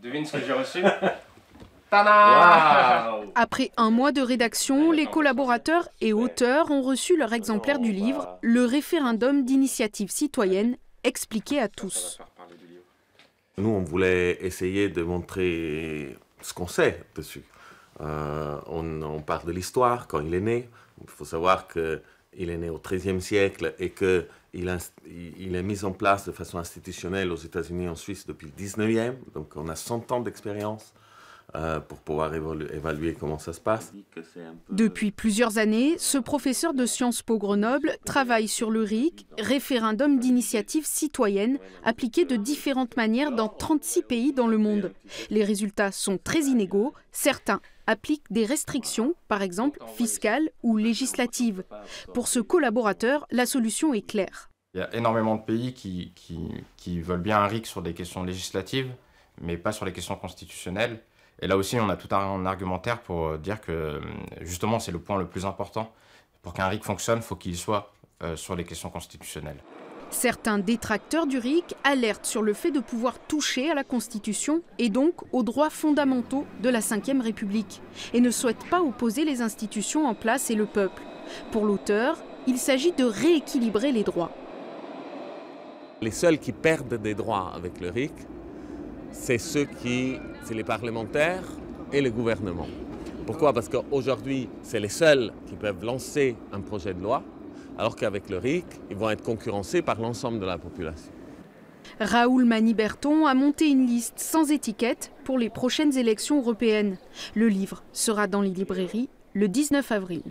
Devine ce que j'ai reçu. Tada! Wow. Après un mois de rédaction, les collaborateurs et auteurs ont reçu leur exemplaire du livre « Le référendum d'initiative citoyenne » expliqué à tous. Nous, on voulait essayer de montrer ce qu'on sait dessus. On parle de l'histoire, quand il est né. Il faut savoir qu'il est né au XIIIe siècle et qu'il est mis en place de façon institutionnelle aux États-Unis et en Suisse depuis le XIXe. Donc on a 100 ans d'expérience pour pouvoir évaluer comment ça se passe. Depuis plusieurs années, ce professeur de Sciences Po Grenoble travaille sur le RIC, référendum d'initiative citoyenne, appliqué de différentes manières dans 36 pays dans le monde. Les résultats sont très inégaux. Certains appliquent des restrictions, par exemple fiscales ou législatives. Pour ce collaborateur, la solution est claire. Il y a énormément de pays qui veulent bien un RIC sur des questions législatives, mais pas sur les questions constitutionnelles. Et là aussi, on a tout un argumentaire pour dire que, justement, c'est le point le plus important. Pour qu'un RIC fonctionne, il faut qu'il soit sur les questions constitutionnelles. Certains détracteurs du RIC alertent sur le fait de pouvoir toucher à la Constitution et donc aux droits fondamentaux de la Ve République et ne souhaitent pas opposer les institutions en place et le peuple. Pour l'auteur, il s'agit de rééquilibrer les droits. Les seuls qui perdent des droits avec le RIC, c'est les parlementaires et le gouvernement. Pourquoi? Parce qu'aujourd'hui, c'est les seuls qui peuvent lancer un projet de loi, alors qu'avec le RIC, ils vont être concurrencés par l'ensemble de la population. Raoul Maniberton a monté une liste sans étiquette pour les prochaines élections européennes. Le livre sera dans les librairies le 19 avril.